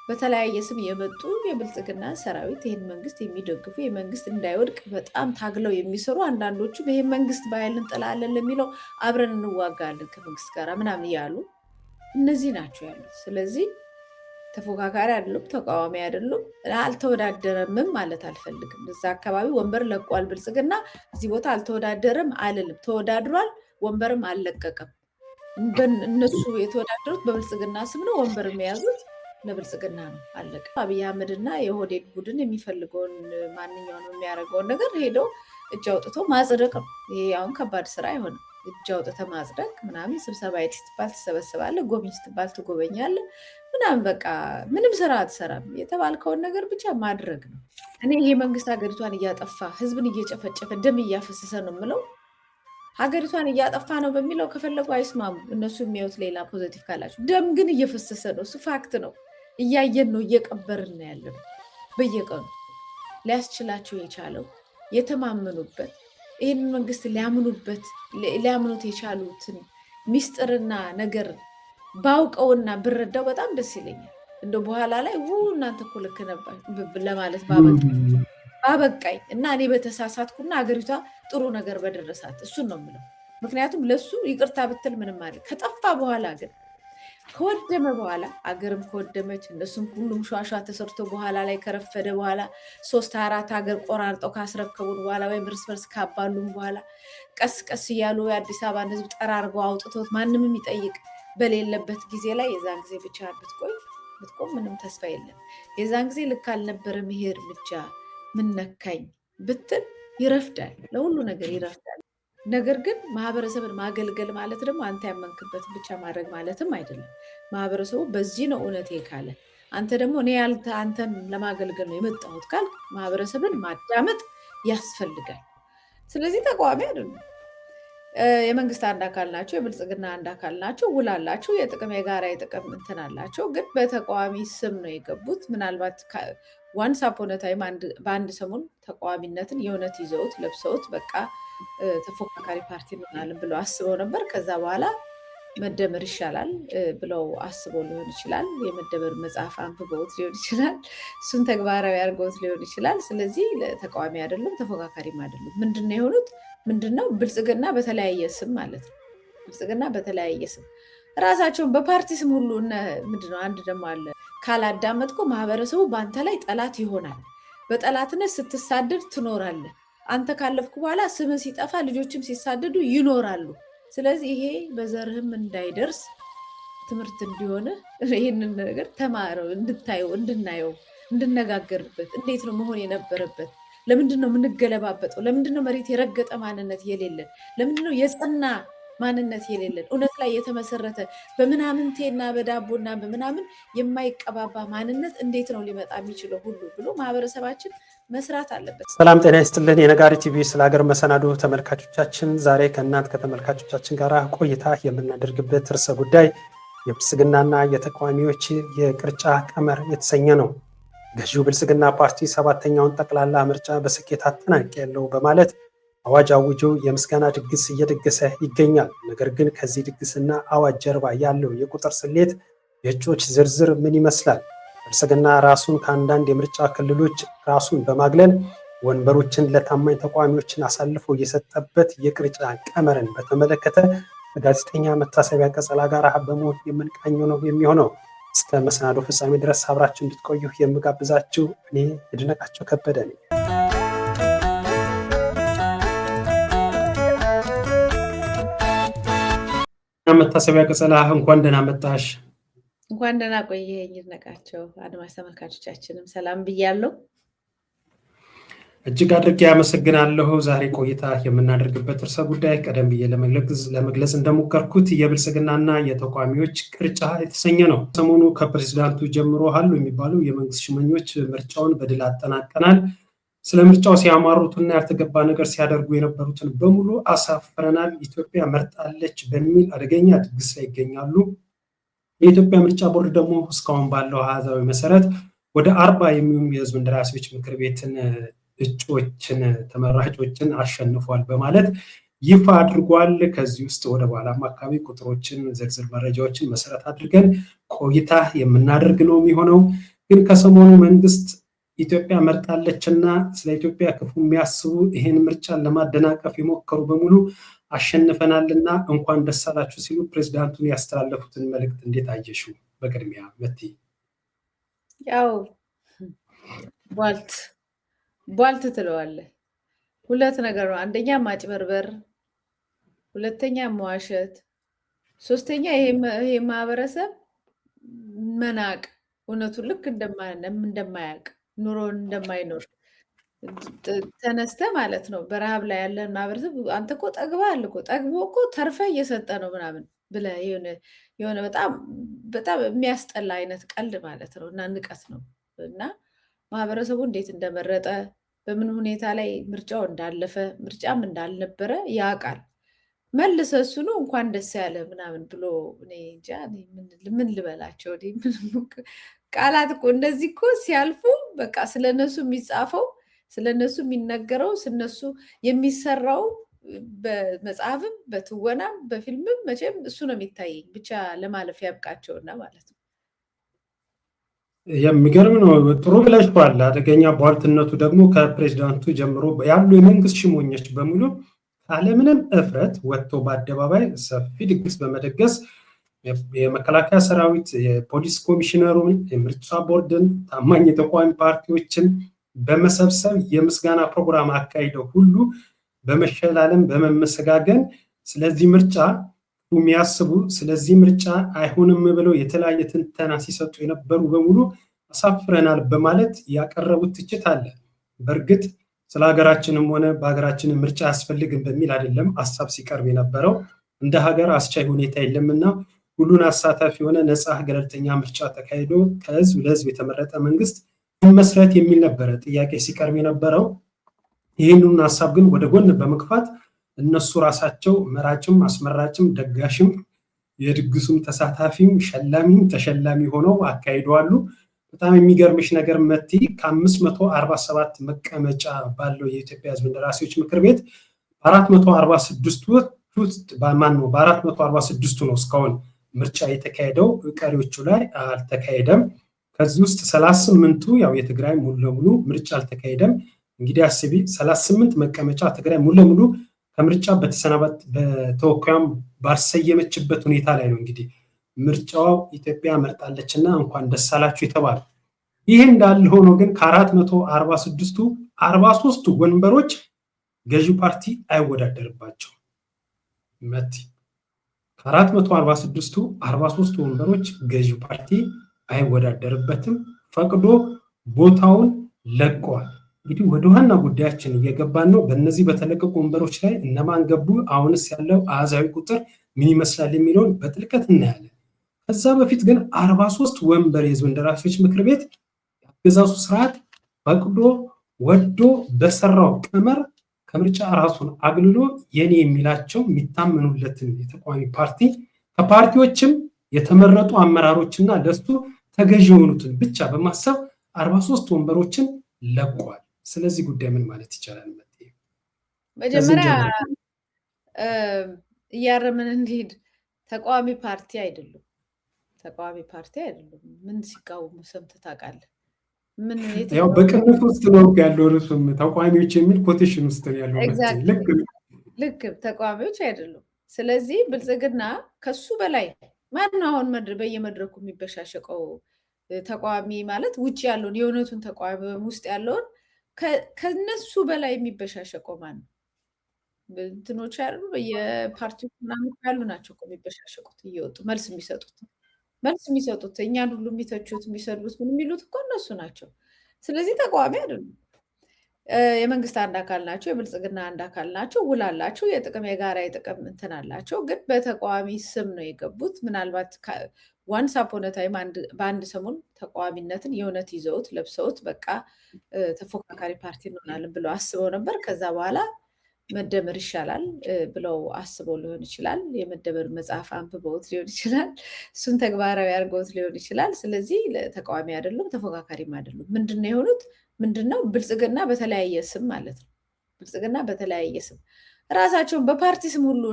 በተለያየ ስም የመጡ የብልጽግና ሰራዊት ይህን መንግስት የሚደግፉ የመንግስት እንዳይወድቅ በጣም ታግለው የሚሰሩ አንዳንዶቹ ይህን መንግስት በኃይል እንጥላለን ለሚለው አብረን እንዋጋለን ከመንግስት ጋር ምናምን እያሉ እነዚህ ናቸው ያሉት። ስለዚህ ተፎካካሪ አይደሉም፣ ተቃዋሚ አይደሉም። አልተወዳደረምም ማለት አልፈልግም። እዛ አካባቢ ወንበር ለቋል ብልጽግና፣ እዚህ ቦታ አልተወዳደረም አልልም። ተወዳድሯል፣ ወንበርም አልለቀቀም። እነሱ የተወዳደሩት በብልጽግና ስም ነው፣ ወንበር የያዙት ለብልጽግና ነው። አለቀ። አብይ አህመድና የኦህዴድ ቡድን የሚፈልገውን ማንኛውንም የሚያደርገውን ነገር ሄደው እጅ አውጥቶ ማጽደቅ ነው። ይሄ አሁን ከባድ ስራ አይሆንም። እጅ አውጥተህ ማጽደቅ ምናምን፣ ስብሰባ ሄድ ስትባል ትሰበስባለህ፣ ጎብኝ ስትባል ትጎበኛለህ ምናምን፣ በቃ ምንም ስራ አትሰራም። የተባልከውን ነገር ብቻ ማድረግ ነው። እኔ ይሄ መንግስት ሀገሪቷን እያጠፋ ህዝብን እየጨፈጨፈ ደም እያፈሰሰ ነው የምለው። ሀገሪቷን እያጠፋ ነው በሚለው ከፈለጉ አይስማሙ። እነሱ የሚያዩት ሌላ ፖዘቲቭ ካላቸው፣ ደም ግን እየፈሰሰ ነው። እሱ ፋክት ነው። እያየን ነው፣ እየቀበርን ነው ያለ ነው በየቀኑ። ሊያስችላቸው የቻለው የተማመኑበት ይህን መንግስት ሊያምኑት የቻሉትን ሚስጥርና ነገር ባውቀውና ብረዳው በጣም ደስ ይለኛል። እንደ በኋላ ላይ እናንተ እኮ ልክ ነበር ለማለት ባበቃኝ እና እኔ በተሳሳትኩና ሀገሪቷ ጥሩ ነገር በደረሳት እሱን ነው የምለው። ምክንያቱም ለሱ ይቅርታ ብትል ምንም አለ ከጠፋ በኋላ ግን ከወደመ በኋላ አገርም ከወደመች እነሱም ሁሉም ሸዋሸዋ ተሰርቶ በኋላ ላይ ከረፈደ በኋላ 3-4 ሀገር ቆራርጠው ካስረከቡን በኋላ ወይም እርስ በርስ ካባሉን በኋላ ቀስ ቀስ እያሉ የአዲስ አበባን ህዝብ ጠራርገው አውጥቶት ማንም የሚጠይቅ በሌለበት ጊዜ ላይ የዛን ጊዜ ብቻ ብትቆም ምንም ተስፋ የለም። የዛን ጊዜ ልክ አልነበረም ይሄ እርምጃ ምን ነካኝ ብትል ይረፍዳል፣ ለሁሉ ነገር ይረፍዳል። ነገር ግን ማህበረሰብን ማገልገል ማለት ደግሞ አንተ ያመንክበትን ብቻ ማድረግ ማለትም አይደለም። ማህበረሰቡ በዚህ ነው እውነቴ ካለ፣ አንተ ደግሞ እኔ አንተን ለማገልገል ነው የመጣሁት ካልክ ማህበረሰብን ማዳመጥ ያስፈልጋል። ስለዚህ ተቃዋሚ አይደሉም፣ የመንግስት አንድ አካል ናቸው፣ የብልጽግና አንድ አካል ናቸው። ውላላቸው የጋራ የጥቅም እንትን አላቸው። ግን በተቃዋሚ ስም ነው የገቡት። ምናልባት ዋንስ አፖን ታይም በአንድ ሰሞን ተቃዋሚነትን የእውነት ይዘውት ለብሰውት በቃ ተፎካካሪ ፓርቲ ምናምን ብለው አስበው ነበር። ከዛ በኋላ መደመር ይሻላል ብለው አስበው ሊሆን ይችላል። የመደመር መጽሐፍ አንብበውት ሊሆን ይችላል። እሱን ተግባራዊ አድርገውት ሊሆን ይችላል። ስለዚህ ተቃዋሚ አይደሉም፣ ተፎካካሪም አይደሉም። ምንድነው የሆኑት? ምንድነው? ብልጽግና በተለያየ ስም ማለት ነው። ብልጽግና በተለያየ ስም ራሳቸውን በፓርቲ ስም ሁሉ ምንድነው? አንድ ደግሞ አለ፣ ካላዳመጥኮ ማህበረሰቡ በአንተ ላይ ጠላት ይሆናል። በጠላትነት ስትሳደድ ትኖራለህ። አንተ ካለፍኩ በኋላ ስም ሲጠፋ ልጆችም ሲሳደዱ ይኖራሉ። ስለዚህ ይሄ በዘርህም እንዳይደርስ ትምህርት እንዲሆን ይህንን ነገር ተማረው፣ እንድታየው፣ እንድናየው፣ እንድነጋገርበት። እንዴት ነው መሆን የነበረበት? ለምንድነው የምንገለባበጠው? ለምንድነው መሬት የረገጠ ማንነት የሌለን? ለምንድነው የጸና ማንነት የሌለን? እውነት ላይ የተመሰረተ በምናምንቴና በዳቦና በምናምን የማይቀባባ ማንነት እንዴት ነው ሊመጣ የሚችለው ሁሉ ብሎ ማህበረሰባችን መስራት አለበት። ሰላም ጤና ይስጥልን። የነጋሪት ቲቪ ስለ ሀገር መሰናዶ ተመልካቾቻችን፣ ዛሬ ከእናንተ ከተመልካቾቻችን ጋር ቆይታ የምናደርግበት ርዕሰ ጉዳይ የብልጽግናና የተቃዋሚዎች የቅርጫ ቀመር የተሰኘ ነው። ገዢው ብልጽግና ፓርቲ 7ኛውን ጠቅላላ ምርጫ በስኬት አጠናቅቄያለሁ በማለት አዋጅ አውጆ የምስጋና ድግስ እየደገሰ ይገኛል። ነገር ግን ከዚህ ድግስና አዋጅ ጀርባ ያለው የቁጥር ስሌት፣ የእጩዎች ዝርዝር ምን ይመስላል? ብልጽግና ራሱን ከአንዳንድ የምርጫ ክልሎች ራሱን በማግለል ወንበሮችን ለታማኝ ተቃዋሚዎችን አሳልፎ የሰጠበት የቅርጫ ቀመርን በተመለከተ ከጋዜጠኛ መታሰቢያ ቀጸላ ጋር በመሆን የምንቃኘው ነው የሚሆነው። እስከ መሰናዶ ፍጻሜ ድረስ አብራችሁ እንድትቆዩ የምጋብዛችሁ እኔ ይድነቃቸው ከበደ ነኝ። መታሰቢያ ቀጸላ እንኳን ደህና መጣሽ። እንኳን ደህና ቆየኸኝ ይድነቃቸው። አድማጭ ተመልካቾቻችንም ሰላም ብያለሁ። እጅግ አድርጌ አመሰግናለሁ። ዛሬ ቆይታ የምናደርግበት ርዕሰ ጉዳይ ቀደም ብዬ ለመግለጽ እንደሞከርኩት የብልጽግናና የተቃዋሚዎች ቅርጫ የተሰኘ ነው። ሰሞኑ ከፕሬዝዳንቱ ጀምሮ አሉ የሚባሉ የመንግስት ሹመኞች ምርጫውን በድል አጠናቀናል፣ ስለ ምርጫው ሲያማሩትና ያልተገባ ነገር ሲያደርጉ የነበሩትን በሙሉ አሳፍረናል፣ ኢትዮጵያ መርጣለች በሚል አደገኛ ድግስ ላይ ይገኛሉ። የኢትዮጵያ ምርጫ ቦርድ ደግሞ እስካሁን ባለው አሃዛዊ መሰረት ወደ 40 የሚሆኑ የህዝብ እንደራሴዎች ምክር ቤትን እጩዎችን ተመራጮችን አሸንፏል በማለት ይፋ አድርጓል። ከዚህ ውስጥ ወደ በኋላም አካባቢ ቁጥሮችን ዝርዝር መረጃዎችን መሰረት አድርገን ቆይታ የምናደርግ ነው የሚሆነው። ግን ከሰሞኑ መንግስት ኢትዮጵያ መርጣለችና ስለ ኢትዮጵያ ክፉ የሚያስቡ ይሄን ምርጫን ለማደናቀፍ የሞከሩ በሙሉ አሸንፈናልና እንኳን ደስ አላችሁ ሲሉ ፕሬዝዳንቱን ያስተላለፉትን መልእክት እንዴት አየሽው? በቅድሚያ መቲ። ያው ቧልት ትለዋለህ። ሁለት ነገር ነው። አንደኛ ማጭበርበር፣ ሁለተኛ መዋሸት፣ ሶስተኛ ይሄ ማህበረሰብ መናቅ፣ እውነቱን ልክ እንደማያውቅ ኑሮን እንደማይኖር ተነስተ ማለት ነው። በረሃብ ላይ ያለን ማህበረሰብ አንተ እኮ ጠግበሃል እኮ ጠግቦ እኮ ተርፈ እየሰጠ ነው ምናምን ብለህ የሆነ በጣም የሚያስጠላ አይነት ቀልድ ማለት ነው እና ንቀት ነው እና ማህበረሰቡ እንዴት እንደመረጠ በምን ሁኔታ ላይ ምርጫው እንዳለፈ ምርጫም እንዳልነበረ ያውቃል። መልሰ እሱ ነው እንኳን ደስ ያለ ምናምን ብሎ እኔ እንጃ ምን ልበላቸው። ቃላት እኮ እንደዚህ እኮ ሲያልፉ በቃ ስለነሱ የሚጻፈው ስለነሱ የሚነገረው ስለነሱ የሚሰራው በመጽሐፍም በትወናም በፊልምም መቼም እሱ ነው የሚታየኝ። ብቻ ለማለፍ ያብቃቸውና ማለት ነው። የሚገርም ነው። ጥሩ ብለሽዋል። አደገኛ ቧልትነቱ ደግሞ ከፕሬዚዳንቱ ጀምሮ ያሉ የመንግስት ሽሞኞች በሙሉ ካለምንም እፍረት ወጥቶ በአደባባይ ሰፊ ድግስ በመደገስ የመከላከያ ሰራዊት፣ የፖሊስ ኮሚሽነሩን፣ የምርጫ ቦርድን፣ ታማኝ የተቃዋሚ ፓርቲዎችን በመሰብሰብ የምስጋና ፕሮግራም አካሂደው ሁሉ በመሸላለም በመመሰጋገን ስለዚህ ምርጫ የሚያስቡ ስለዚህ ምርጫ አይሆንም ብለው የተለያየ ትንተና ሲሰጡ የነበሩ በሙሉ አሳፍረናል በማለት ያቀረቡት ትችት አለ። በእርግጥ ስለ ሀገራችንም ሆነ በሀገራችን ምርጫ አያስፈልግም በሚል አይደለም ሀሳብ ሲቀርብ የነበረው። እንደ ሀገር አስቻይ ሁኔታ የለምና ሁሉን አሳታፊ የሆነ ነፃ ገለልተኛ ምርጫ ተካሂዶ ከህዝብ ለህዝብ የተመረጠ መንግስት ይመስረት የሚል ነበረ ጥያቄ ሲቀርብ የነበረው። ይህንን ሀሳብ ግን ወደ ጎን በመግፋት እነሱ ራሳቸው መራጭም አስመራጭም ደጋሽም የድግሱም ተሳታፊም ሸላሚም ተሸላሚ ሆነው አካሂደዋሉ። በጣም የሚገርምሽ ነገር መቲ ከ547 መቀመጫ ባለው የኢትዮጵያ ህዝብ እንደራሴዎች ምክር ቤት በ446ቱ ነው እስካሁን ምርጫ የተካሄደው። ቀሪዎቹ ላይ አልተካሄደም። ከዚህ ውስጥ 38ቱ ያው የትግራይ ሙሉ ለሙሉ ምርጫ አልተካሄደም። እንግዲህ አስቢ 38 መቀመጫ ትግራይ ሙሉ ለሙሉ ከምርጫ በተወካዩም ባልሰየመችበት ሁኔታ ላይ ነው እንግዲህ ምርጫው ኢትዮጵያ መርጣለችና እንኳን ደስ አላችሁ የተባለው። ይህ እንዳለ ሆኖ ግን ከ446ቱ 43ቱ ወንበሮች ገዢው ፓርቲ አይወዳደርባቸው መቲ። ከ446ቱ 43ቱ ወንበሮች ገዢው ፓርቲ አይወዳደርበትም፣ ፈቅዶ ቦታውን ለቀዋል። እንግዲህ ወደ ዋና ጉዳያችን እየገባን ነው። በእነዚህ በተለቀቁ ወንበሮች ላይ እነማን ገቡ፣ አሁንስ ያለው አሃዛዊ ቁጥር ምን ይመስላል የሚለውን በጥልቀት እናያለን። ከዛ በፊት ግን 43 ወንበር የህዝብ እንደራሴዎች ምክር ቤት የአገዛዙ ስርዓት ፈቅዶ ወዶ በሰራው ቀመር ከምርጫ ራሱን አግልሎ የኔ የሚላቸው የሚታመኑለትን የተቃዋሚ ፓርቲ ከፓርቲዎችም የተመረጡ አመራሮችና ለሱ ተገዥ የሆኑትን ብቻ በማሰብ 43 ወንበሮችን ለቋል። ስለዚህ ጉዳይ ምን ማለት ይቻላል? መጀመሪያ እያረምን እንሂድ። ተቃዋሚ ፓርቲ አይደሉም። ምን ሲቃወሙ ሰምተህ ታውቃለህ? ያው በቅንፍ ውስጥ ነው ያለው ርሱም ተቃዋሚዎች የሚል ኮቴሽን ውስጥ ነው ያለው። ልክ ተቃዋሚዎች አይደሉም። ስለዚህ ብልጽግና ከሱ በላይ ማን አሁን በየመድረኩ የሚበሻሸቀው ተቃዋሚ ማለት ውጭ ያለውን የእውነቱን ተቃዋሚ ውስጥ ያለውን ከነሱ በላይ የሚበሻሸቀው ማን ነው? እንትኖች ያሉ በየፓርቲው ምናምን ያሉ ናቸው እኮ የሚበሻሸቁት እየወጡ መልስ የሚሰጡት እኛን ሁሉ የሚተቹት የሚሰዱት ምን የሚሉት እኮ እነሱ ናቸው። ስለዚህ ተቃዋሚ አይደሉም። የመንግስት አንድ አካል ናቸው። የብልጽግና አንድ አካል ናቸው። ውል አላቸው። የጋራ የጥቅም እንትን አላቸው። ግን በተቃዋሚ ስም ነው የገቡት። ምናልባት ዋንስ አፖን ኤ ታይም በአንድ ሰሞን ተቃዋሚነትን የእውነት ይዘውት ለብሰውት በቃ ተፎካካሪ ፓርቲ እንሆናለን ብለው አስበው ነበር። ከዛ በኋላ መደመር ይሻላል ብለው አስበው ሊሆን ይችላል። የመደመር መጽሐፍ አንብበውት ሊሆን ይችላል። እሱን ተግባራዊ አድርገውት ሊሆን ይችላል። ስለዚህ ተቃዋሚ አይደሉም፣ ተፎካካሪም አይደሉም። ምንድነው የሆኑት? ምንድነው? ብልጽግና በተለያየ ስም ማለት ነው። ብልጽግና በተለያየ ስም ራሳቸውን በፓርቲ ስም ሁሉ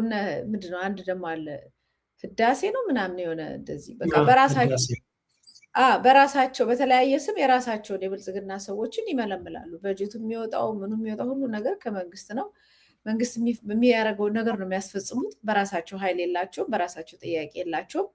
ምንድነው አንድ ደግሞ አለ ህዳሴ ነው ምናምን የሆነ እንደዚህ በቃ በራሳቸው በተለያየ ስም የራሳቸውን የብልጽግና ሰዎችን ይመለምላሉ። በጀቱ የሚወጣው ምኑ የሚወጣው ሁሉ ነገር ከመንግስት ነው። መንግስት የሚያደርገውን ነገር ነው የሚያስፈጽሙት። በራሳቸው ኃይል የላቸውም፣ በራሳቸው ጥያቄ የላቸውም።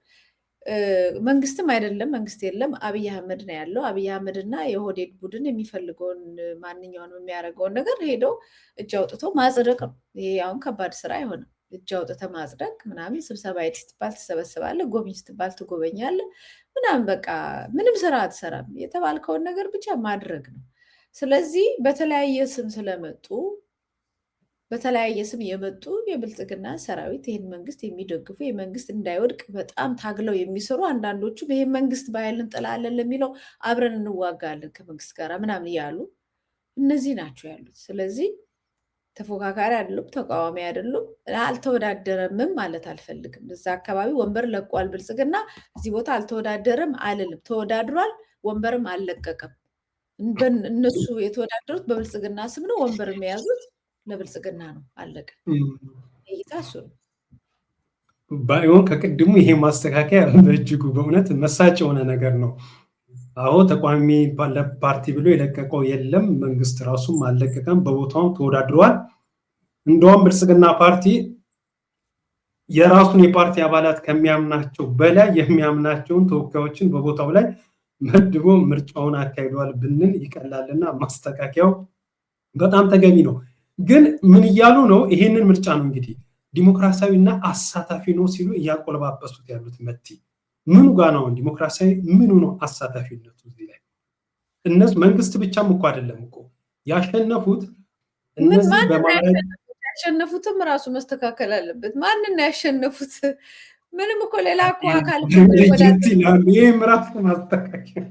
መንግስትም አይደለም፣ መንግስት የለም፣ አብይ አህመድ ነው ያለው። አብይ አህመድ እና የኦህዴድ ቡድን የሚፈልገውን ማንኛውንም የሚያደርገውን ነገር ሄደው እጅ አውጥቶ ማጽደቅ ነው። ይሄ አሁን ከባድ ስራ አይሆንም። እጅ አውጥተህ ማጽደቅ ምናምን፣ ስብሰባ ሄድ ስትባል ትሰበስባለህ፣ ጎብኝ ስትባል ትጎበኛለህ ምናምን፣ በቃ ምንም ስራ አትሰራም። የተባልከውን ነገር ብቻ ማድረግ ነው። ስለዚህ በተለያየ ስም ስለመጡ በተለያየ ስም የመጡ የብልጽግና ሰራዊት ይህን መንግስት የሚደግፉ የመንግስት እንዳይወድቅ በጣም ታግለው የሚሰሩ አንዳንዶቹም ይህን መንግስት በኃይል እንጥላለን ለሚለው አብረን እንዋጋለን ከመንግስት ጋር ምናምን እያሉ እነዚህ ናቸው ያሉት። ስለዚህ ተፎካካሪ አይደሉም፣ ተቃዋሚ አይደሉም። አልተወዳደረምም ማለት አልፈልግም። እዛ አካባቢ ወንበር ለቋል ብልጽግና፣ እዚህ ቦታ አልተወዳደረም አልልም። ተወዳድሯል፣ ወንበርም አልለቀቀም። እነሱ የተወዳደሩት በብልጽግና ስም ነው። ወንበር የያዙት ለብልጽግና ነው። አለቀ። እይታ እሱ ነው። ባይሆን ከቅድሙ ይሄ ማስተካከያ በእጅጉ በእውነት መሳጭ የሆነ ነገር ነው። አዎ ተቋሚ ፓርቲ ብሎ የለቀቀው የለም፣ መንግስት ራሱም አልለቀቀም፣ በቦታውም ተወዳድረዋል። እንደውም ብልጽግና ፓርቲ የራሱን የፓርቲ አባላት ከሚያምናቸው በላይ የሚያምናቸውን ተወካዮችን በቦታው ላይ መድቦ ምርጫውን አካሂዷል ብንል ይቀላልና ማስተካከያው በጣም ተገቢ ነው። ግን ምን እያሉ ነው? ይሄንን ምርጫ ነው እንግዲህ ዲሞክራሲያዊና አሳታፊ ነው ሲሉ እያቆለባበሱት ያሉት። መቲ ምኑ ጋር ነው ዲሞክራሲያዊ? ምኑ ነው አሳታፊነቱ? እዚህ ላይ እነሱ መንግስት ብቻም እኮ አይደለም እኮ ያሸነፉት። እነዚህ ያሸነፉትም ራሱ መስተካከል አለበት። ማንን ያሸነፉት? ምንም እኮ ሌላ እኮ አካል ይህ ምራፍ ማስተካከል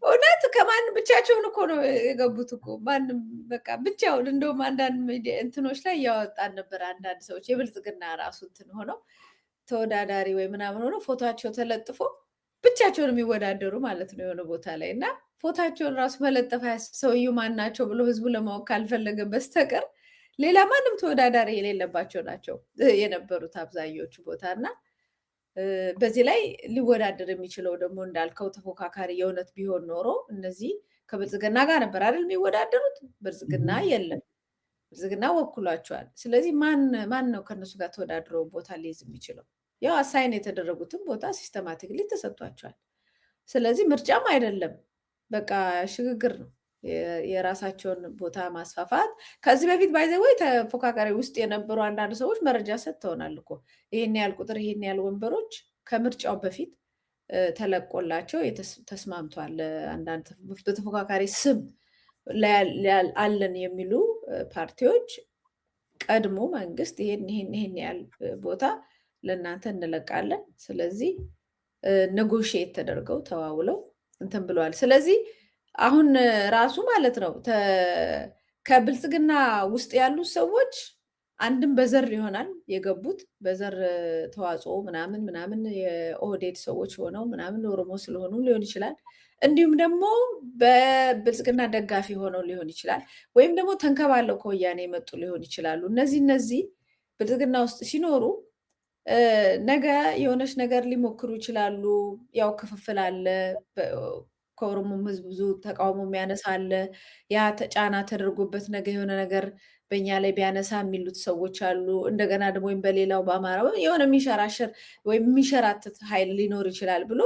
እውነት ከማን ብቻቸውን እኮ ነው የገቡት እኮ ማንም በቃ ብቻውን። እንደውም አንዳንድ እንትኖች ላይ እያወጣን ነበር። አንዳንድ ሰዎች የብልጽግና ራሱ እንትን ሆነው ተወዳዳሪ ወይ ምናምን ሆነው ፎቶቸው ተለጥፎ ብቻቸውን የሚወዳደሩ ማለት ነው የሆነ ቦታ ላይ እና ፎቶቸውን ራሱ መለጠፍ ሰውዬው ማን ናቸው ብሎ ህዝቡ ለማወቅ ካልፈለገ በስተቀር ሌላ ማንም ተወዳዳሪ የሌለባቸው ናቸው የነበሩት አብዛኞቹ ቦታ እና በዚህ ላይ ሊወዳደር የሚችለው ደግሞ እንዳልከው ተፎካካሪ የእውነት ቢሆን ኖሮ እነዚህ ከብልጽግና ጋር ነበር አይደል የሚወዳደሩት። ብልጽግና የለም፣ ብልጽግና ወክሏቸዋል። ስለዚህ ማን ነው ከነሱ ጋር ተወዳድረው ቦታ ሊይዝ የሚችለው? ያው አሳይን የተደረጉትን ቦታ ሲስተማቲክሊ ተሰጥቷቸዋል። ስለዚህ ምርጫም አይደለም፣ በቃ ሽግግር ነው። የራሳቸውን ቦታ ማስፋፋት። ከዚህ በፊት ባይዘወይ ተፎካካሪ ውስጥ የነበሩ አንዳንድ ሰዎች መረጃ ሰጥተውናል እኮ ይሄን ያህል ቁጥር ይሄን ያህል ወንበሮች ከምርጫው በፊት ተለቆላቸው ተስማምቷል። አንዳንድ በተፎካካሪ ስም አለን የሚሉ ፓርቲዎች ቀድሞ መንግስት ይሄን ያህል ቦታ ለእናንተ እንለቃለን፣ ስለዚህ ኔጎሽዬት ተደርገው ተዋውለው እንትን ብለዋል። ስለዚህ አሁን ራሱ ማለት ነው ከብልጽግና ውስጥ ያሉ ሰዎች አንድም በዘር ይሆናል የገቡት፣ በዘር ተዋጽኦ ምናምን የኦህዴድ ሰዎች ሆነው ምናምን ኦሮሞ ስለሆኑ ሊሆን ይችላል። እንዲሁም ደግሞ በብልጽግና ደጋፊ ሆነው ሊሆን ይችላል። ወይም ደግሞ ተንከባለው ከወያኔ የመጡ ሊሆን ይችላሉ። እነዚህ ብልጽግና ውስጥ ሲኖሩ ነገ የሆነች ነገር ሊሞክሩ ይችላሉ። ያው ክፍፍል አለ። ከኦሮሞም ህዝብ ብዙ ተቃውሞ የሚያነሳ አለ። ያ ጫና ተደርጎበት ነገ የሆነ ነገር በእኛ ላይ ቢያነሳ የሚሉት ሰዎች አሉ። እንደገና ደግሞ ወይም በሌላው በአማራ የሆነ የሚንሸራሸር ወይም የሚንሸራትት ኃይል ሊኖር ይችላል ብሎ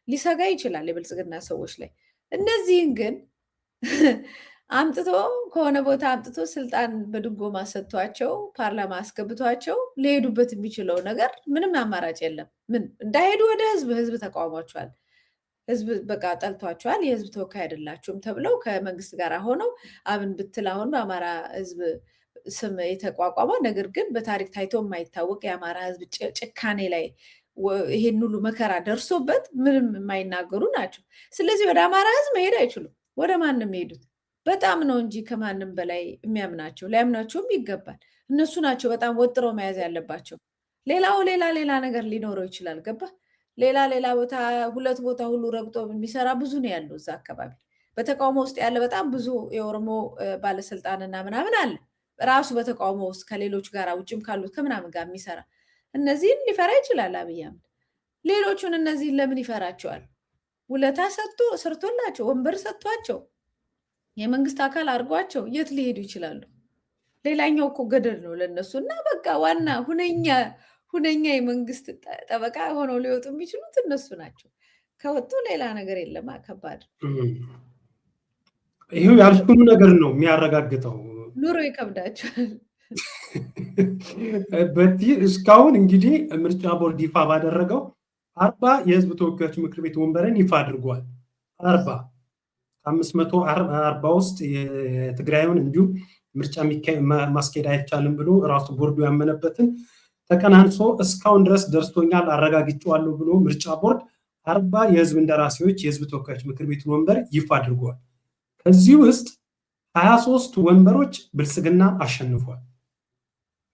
ሊሰጋ ይችላል የብልጽግና ሰዎች ላይ። እነዚህን ግን አምጥቶ ከሆነ ቦታ አምጥቶ ስልጣን በድጎማ ሰጥቷቸው ፓርላማ አስገብቷቸው ሊሄዱበት የሚችለው ነገር ምንም አማራጭ የለም። ምን እንዳይሄዱ ወደ ህዝብ ተቃውሟቸዋል። ህዝብ በቃ ጠልቷቸዋል። የህዝብ ተወካይ አይደላችሁም ተብለው ከመንግስት ጋር ሆነው አብን ብትል አሁን በአማራ ህዝብ ስም የተቋቋመ ነገር ግን በታሪክ ታይቶ የማይታወቅ የአማራ ህዝብ ጭካኔ ላይ ይሄን ሁሉ መከራ ደርሶበት ምንም የማይናገሩ ናቸው። ስለዚህ ወደ አማራ ህዝብ መሄድ አይችሉም። ወደ ማንም ሄዱት በጣም ነው እንጂ ከማንም በላይ የሚያምናቸው ሊያምናቸውም ይገባል። እነሱ ናቸው በጣም ወጥረው መያዝ ያለባቸው። ሌላው ሌላ ነገር ሊኖረው ይችላል። ገባ ሌላ ቦታ ሁለት ቦታ ሁሉ ረግጦ የሚሰራ ብዙ ነው ያለው እዛ አካባቢ። በተቃውሞ ውስጥ ያለ በጣም ብዙ የኦሮሞ ባለስልጣንና ምናምን አለ ራሱ በተቃውሞ ውስጥ ከሌሎች ጋር ውጭም ካሉት ከምናምን ጋር የሚሰራ እነዚህን ሊፈራ ይችላል አብይ አህመድ። ሌሎቹን እነዚህን ለምን ይፈራቸዋል? ውለታ ሰርቶላቸው ወንበር ሰጥቷቸው የመንግስት አካል አድርጓቸው የት ሊሄዱ ይችላሉ? ሌላኛው እኮ ገደል ነው ለነሱ። እና በቃ ዋና ሁነኛ የመንግስት ጠበቃ ሆነው ሊወጡ የሚችሉት እነሱ ናቸው። ከወጡ ሌላ ነገር የለም። ከባድ ይሄው ያልኩሉ ነገር ነው የሚያረጋግጠው። ኑሮ ይከብዳቸዋል። እስካሁን እንግዲህ ምርጫ ቦርድ ይፋ ባደረገው 40 የህዝብ ተወካዮች ምክር ቤት ወንበርን ይፋ አድርጓል። 40 540 ውስጥ የትግራዩን እንዲሁም ምርጫ ማስኬድ አይቻልም ብሎ ራሱ ቦርዱ ያመነበትን ተቀናንሶ እስካሁን ድረስ ደርሶኛል አረጋግጬዋለሁ ብሎ ምርጫ ቦርድ 40 የህዝብ እንደራሴዎች የህዝብ ተወካዮች ምክር ቤት ወንበር ይፋ አድርጓል። ከዚህ ውስጥ 23 ወንበሮች ብልጽግና አሸንፏል።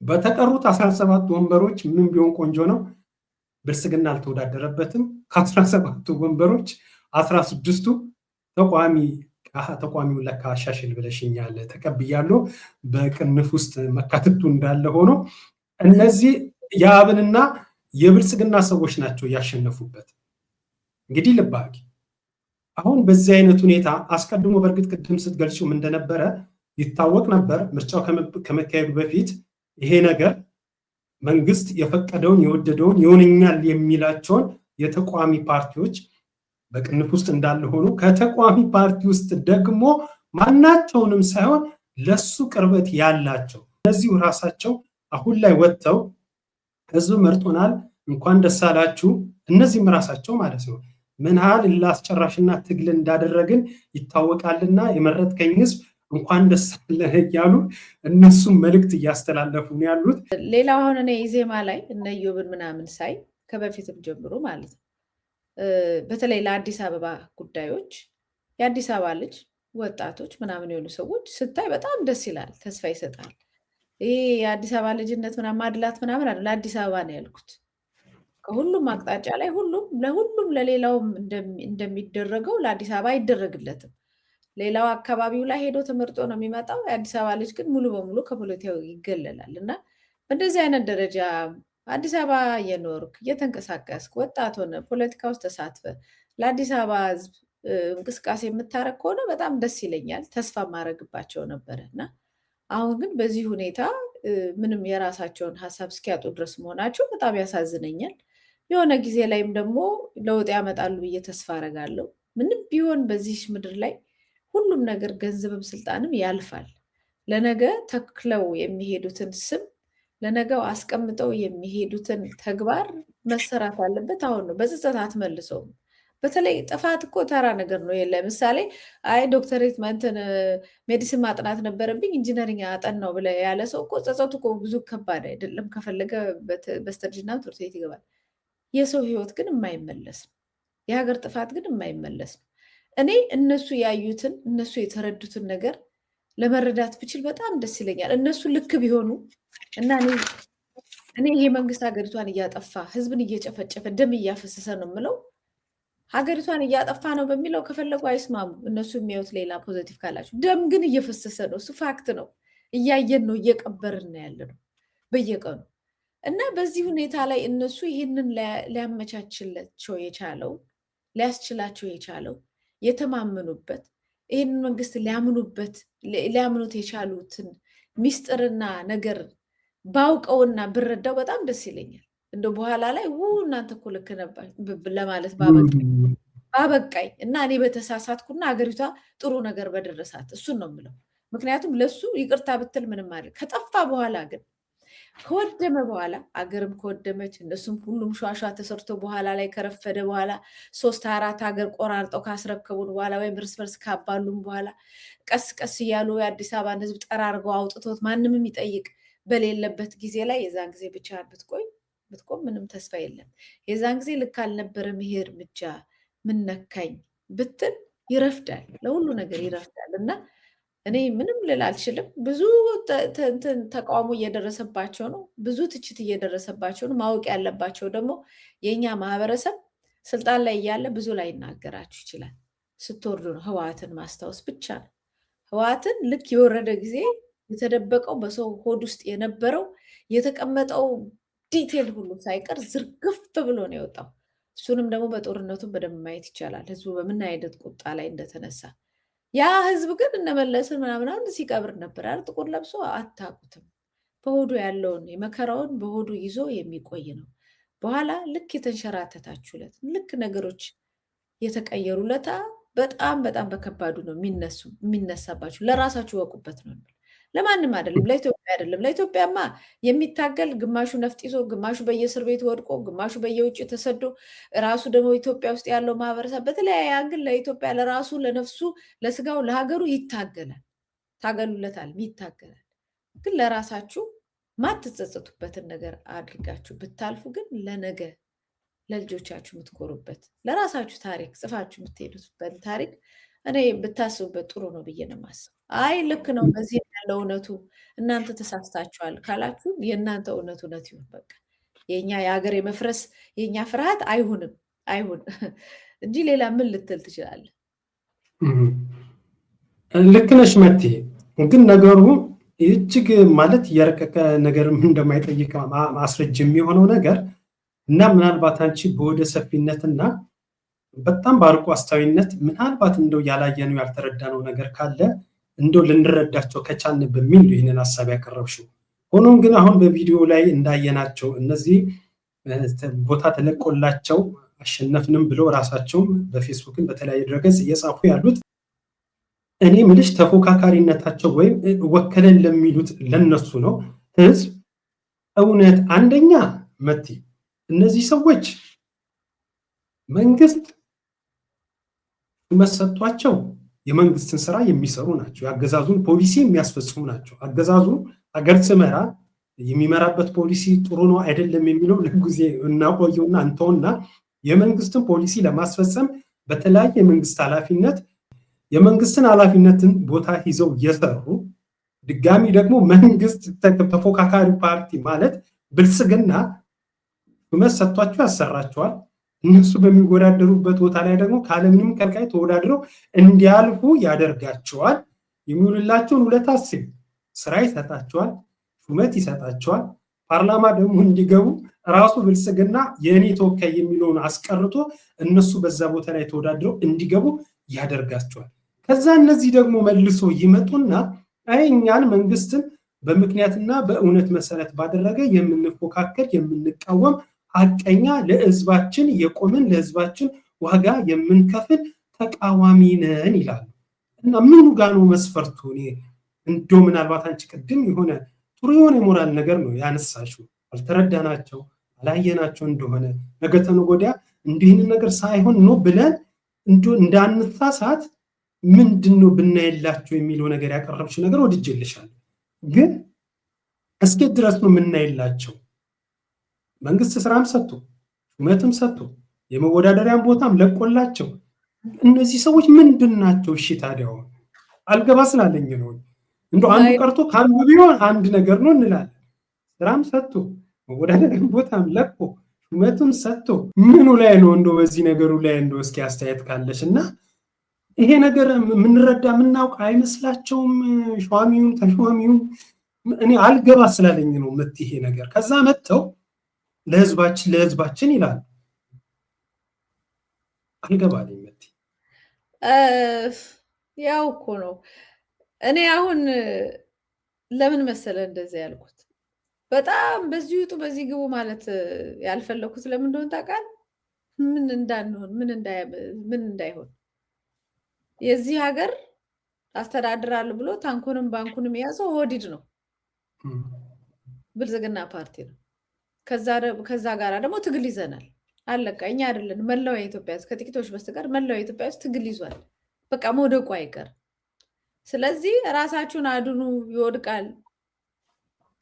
በተቀሩት 17 ወንበሮች ምን ቢሆን ቆንጆ ነው፣ ብልጽግና አልተወዳደረበትም። ከ17 ወንበሮች 16ቱ ተቋሚውን ለካ አሻሽል ብለሽኛል ተቀብያለሁ፣ በቅንፍ ውስጥ መካተቱ እንዳለ ሆኖ እነዚህ የአብንና የብልጽግና ሰዎች ናቸው ያሸነፉበት። እንግዲህ ልብ አድርጊ። አሁን በዚህ አይነት ሁኔታ አስቀድሞ በእርግጥ ቅድም ስትገልጹም እንደነበረ ይታወቅ ነበር። ምርጫው ከመካሄዱ በፊት ይሄ ነገር መንግስት የፈቀደውን የወደደውን ይሆነኛል የሚላቸውን የተቃዋሚ ፓርቲዎች በቅንፍ ውስጥ እንዳለ ሆኖ ከተቃዋሚ ፓርቲ ውስጥ ደግሞ ማናቸውንም ሳይሆን ለሱ ቅርበት ያላቸው እነዚሁ ራሳቸው አሁን ላይ ወጥተው ህዝብ መርጦናል እንኳን ደስ አላችሁ፣ እነዚህም ራሳቸው ማለት ነው ምን ያህል ላስጨራሽና ትግል እንዳደረግን ይታወቃልና የመረጥከኝ ህዝብ እንኳን ደስ አለህ እያሉ እነሱም መልእክት እያስተላለፉ ነው ያሉት። ሌላው አሁን እኔ ኢዜማ ላይ እነ ኢዮብን ምናምን ሳይ ከበፊትም ጀምሮ ማለት ነው በተለይ ለአዲስ አበባ ጉዳዮች የአዲስ አበባ ልጅ ወጣቶች ምናምን የሆኑ ሰዎች ስታይ በጣም ደስ ይላል፣ ተስፋ ይሰጣል። ይሄ የአዲስ አበባ ልጅነት ምናምን ማድላት ምናምን አለ። ለአዲስ አበባ ነው ያልኩት። ከሁሉም አቅጣጫ ላይ ለሁሉም ለሌላውም እንደሚደረገው ለአዲስ አበባ አይደረግለትም። ሌላው አካባቢው ላይ ሄዶ ተመርጦ ነው የሚመጣው። የአዲስ አበባ ልጅ ግን ሙሉ በሙሉ ከፖለቲካው ይገለላል። እና በእንደዚህ አይነት ደረጃ አዲስ አበባ እየኖርክ እየተንቀሳቀስክ ወጣት ሆነ ፖለቲካ ውስጥ ተሳትፈ ለአዲስ አበባ ህዝብ እንቅስቃሴ የምታረግ ከሆነ በጣም ደስ ይለኛል። ተስፋ ማድረግባቸው ነበረ እና አሁን ግን በዚህ ሁኔታ ምንም የራሳቸውን ሀሳብ እስኪያጡ ድረስ መሆናቸው በጣም ያሳዝነኛል። የሆነ ጊዜ ላይም ደግሞ ለውጥ ያመጣሉ ብዬ ተስፋ አረጋለሁ። ምንም ቢሆን በዚህ ምድር ላይ ሁሉም ነገር ገንዘብም ስልጣንም ያልፋል። ለነገ ተክለው የሚሄዱትን ስም ለነገው አስቀምጠው የሚሄዱትን ተግባር መሰራት አለበት። አሁን ነው በጸጸት አትመልሰውም። በተለይ ጥፋት እኮ ተራ ነገር ነው። ለምሳሌ አይ ዶክተሬት እንትን ሜዲሲን ማጥናት ነበረብኝ ኢንጂነሪንግ አጠናው ብለ ያለ ሰው እኮ ጸጸቱ እኮ ብዙ ከባድ አይደለም። ከፈለገ በስተርጅና ትምህርት ቤት ይገባል። የሰው ህይወት ግን የማይመለስ ነው። የሀገር ጥፋት ግን የማይመለስ ነው። እኔ እነሱ ያዩትን እነሱ የተረዱትን ነገር ለመረዳት ብችል በጣም ደስ ይለኛል። እነሱ ልክ ቢሆኑ እና እኔ ይሄ መንግስት ሀገሪቷን እያጠፋ ህዝብን እየጨፈጨፈ ደም እያፈሰሰ ነው የምለው። ሀገሪቷን እያጠፋ ነው በሚለው ከፈለጉ አይስማሙ። እነሱ የሚያዩት ሌላ ፖዘቲቭ ካላቸው፣ ደም ግን እየፈሰሰ ነው። እሱ ፋክት ነው። እያየን ነው፣ እየቀበርን ያለ ነው በየቀኑ። እና በዚህ ሁኔታ ላይ እነሱ ይህንን ሊያመቻችላቸው የቻለው ሊያስችላቸው የቻለው የተማመኑበት ይህንን መንግስት ሊያምኑት የቻሉትን ሚስጥርና ነገር ባውቀውና ብረዳው በጣም ደስ ይለኛል። እንደ በኋላ ላይ እናንተ እኮ ልክ ነበር ለማለት ባበቃኝ እና እኔ በተሳሳትኩና ሀገሪቷ ጥሩ ነገር በደረሳት እሱን ነው የምለው። ምክንያቱም ለሱ ይቅርታ ብትል ምንም አለ። ከጠፋ በኋላ ግን ከወደመ በኋላ አገርም ከወደመች እነሱም ሁሉም ሿሿ ተሰርቶ በኋላ ላይ ከረፈደ በኋላ 3-4 ሀገር ቆራርጠው ካስረከቡን በኋላ ወይም እርስ በርስ ካባሉም በኋላ ቀስ ቀስ እያሉ የአዲስ አበባን ህዝብ ጠራርገው አውጥቶት ማንም የሚጠይቅ በሌለበት ጊዜ ላይ የዛን ጊዜ ብቻ ብትቆም ምንም ተስፋ የለም። የዛን ጊዜ ልክ አልነበረም ይሄ እርምጃ ምን ነካኝ ብትል ይረፍዳል፣ ለሁሉ ነገር ይረፍዳል። እና እኔ ምንም ልል አልችልም። ብዙ ተቃውሞ እየደረሰባቸው ነው፣ ብዙ ትችት እየደረሰባቸው ነው። ማወቅ ያለባቸው ደግሞ የእኛ ማህበረሰብ ስልጣን ላይ እያለ ብዙ ላይ ይናገራችሁ ይችላል። ስትወርዱ ነው ህወሓትን ማስታወስ ብቻ ነው። ህወሓትን ልክ የወረደ ጊዜ የተደበቀው በሰው ሆድ ውስጥ የነበረው የተቀመጠው ዲቴል ሁሉ ሳይቀር ዝርግፍ ብሎ ነው የወጣው። እሱንም ደግሞ በጦርነቱ በደንብ ማየት ይቻላል፣ ህዝቡ በምን አይነት ቁጣ ላይ እንደተነሳ። ያ ህዝብ ግን እነመለስን ምናምን ሲቀብር ነበር አይደል? ጥቁር ለብሶ አታውቁትም። በሆዱ ያለውን የመከራውን በሆዱ ይዞ የሚቆይ ነው። በኋላ ልክ የተንሸራተታችሁለት ልክ ነገሮች የተቀየሩለታ በጣም በጣም በከባዱ ነው የሚነሳባችሁ። ለራሳችሁ ወቁበት ነው። ለማንም አይደለም፣ ለኢትዮጵያ አይደለም። ለኢትዮጵያማ የሚታገል ግማሹ ነፍጥ ይዞ፣ ግማሹ በየእስር ቤት ወድቆ፣ ግማሹ በየውጭ ተሰዶ፣ ራሱ ደግሞ ኢትዮጵያ ውስጥ ያለው ማህበረሰብ በተለያየ አንግል ለኢትዮጵያ ለራሱ ለነፍሱ ለስጋው ለሀገሩ ይታገላል። ታገሉለታል፣ ይታገላል። ግን ለራሳችሁ ማትጸጸቱበትን ነገር አድርጋችሁ ብታልፉ ግን ለነገ ለልጆቻችሁ የምትኮሩበት ለራሳችሁ ታሪክ ጽፋችሁ የምትሄዱበት ታሪክ እኔ ብታስቡበት ጥሩ ነው ብዬ ነው የማስበው። አይ ልክ ነው በዚህ ያለው እውነቱ እናንተ ተሳስታችኋል ካላችሁ የእናንተ እውነት ይሁን። በቃ የኛ የሀገር የመፍረስ የኛ ፍርሃት አይሁን እንጂ ሌላ ምን ልትል ትችላለህ? ልክ ነሽ መቴ። ግን ነገሩ እጅግ ማለት የረቀቀ ነገር እንደማይጠይቅ ማስረጅ የሚሆነው ነገር እና ምናልባት አንቺ በወደ ሰፊነትና በጣም በአርቆ አስተዋይነት ምናልባት እንደው ያላየነው ያልተረዳነው ነገር ካለ እንደው ልንረዳቸው ከቻልን በሚል ይህንን ሀሳብ ያቀረብሽው። ሆኖም ግን አሁን በቪዲዮ ላይ እንዳየናቸው እነዚህ ቦታ ተለቆላቸው አሸነፍንም ብለው ራሳቸውም በፌስቡክን በተለያየ ድረገጽ እየጻፉ ያሉት እኔ ምልሽ ተፎካካሪነታቸው ወይም ወከለን ለሚሉት ለነሱ ነው። ህዝብ እውነት አንደኛ መቲ እነዚህ ሰዎች መንግስት መሰጧቸው የመንግስትን ስራ የሚሰሩ ናቸው። የአገዛዙን ፖሊሲ የሚያስፈጽሙ ናቸው። አገዛዙ ሀገር ስመራ የሚመራበት ፖሊሲ ጥሩ ነው አይደለም የሚለው ለጊዜ እናቆየውና እንተውና የመንግስትን ፖሊሲ ለማስፈጸም በተለያየ የመንግስት ኃላፊነት የመንግስትን ኃላፊነትን ቦታ ይዘው እየሰሩ ድጋሚ ደግሞ መንግስት ተፎካካሪ ፓርቲ ማለት ብልጽግና ሹመት ሰጥቷቸው ያሰራቸዋል። እነሱ በሚወዳደሩበት ቦታ ላይ ደግሞ ካለምንም ከልካይ ተወዳድረው እንዲያልፉ ያደርጋቸዋል። የሚውልላቸውን ውለታ ስራ ይሰጣቸዋል፣ ሹመት ይሰጣቸዋል። ፓርላማ ደግሞ እንዲገቡ ራሱ ብልጽግና የእኔ ተወካይ የሚለውን አስቀርቶ እነሱ በዛ ቦታ ላይ ተወዳድረው እንዲገቡ ያደርጋቸዋል። ከዛ እነዚህ ደግሞ መልሶ ይመጡና እኛን መንግስትን በምክንያትና በእውነት መሰረት ባደረገ የምንፎካከር የምንቃወም ሀቀኛ ለህዝባችን የቆምን ለህዝባችን ዋጋ የምንከፍል ተቃዋሚ ነን ይላሉ። እና ምኑ ጋር ነው መስፈርቱ? እኔ እንደው ምናልባት አንቺ ቅድም የሆነ ጥሩ የሆነ የሞራል ነገር ነው ያነሳሽው። አልተረዳናቸው አላየናቸው እንደሆነ ነገ ተነገ ወዲያ እንዲህን ነገር ሳይሆን ነው ብለን እንዳንሳሳት ምንድነው ብናይላቸው የሚለው ነገር ያቀረብሽ ነገር ወድጄልሻለሁ። ግን እስከ ድረስ ነው የምናይላቸው? መንግስት ስራም ሰጥቶ ሹመትም ሰጥቶ የመወዳደሪያን ቦታም ለቆላቸው እነዚህ ሰዎች ምንድን ናቸው? እሺ ታዲያ አልገባ ስላለኝ ነው። እንደው አንዱ ቀርቶ ከአንዱ ቢሆን አንድ ነገር ነው እንላለን። ስራም ሰጥቶ መወዳደሪያን ቦታም ለቆ ሹመትም ሰጥቶ ምኑ ላይ ነው እንደው በዚህ ነገሩ ላይ እንደው እስኪ አስተያየት ካለሽ እና ይሄ ነገር የምንረዳ የምናውቅ አይመስላቸውም? ሿሚውን ተሿሚውን እኔ አልገባ ስላለኝ ነው ይሄ ነገር ከዛ መጥተው ለህዝባችን ይላል። አልገባልኝ መቲ። ያው እኮ ነው እኔ አሁን ለምን መሰለ እንደዚህ ያልኩት በጣም በዚህ ውጡ በዚህ ግቡ ማለት ያልፈለኩት ለምን እንደሆነ ታውቃለህ? ምን እንዳንሆን ምን እንዳይሆን የዚህ ሀገር አስተዳድራለሁ ብሎ ታንኩንም ባንኩንም የያዘው ኦህዴድ ነው፣ ብልጽግና ፓርቲ ነው። ከዛ ጋር ደግሞ ትግል ይዘናል። አለቃ እኛ አይደለን መላው የኢትዮጵያ ውስጥ ከጥቂቶች በስተቀር መላው የኢትዮጵያ ውስጥ ትግል ይዟል። በቃ መውደቁ አይቀር። ስለዚህ ራሳችሁን አድኑ፣ ይወድቃል፣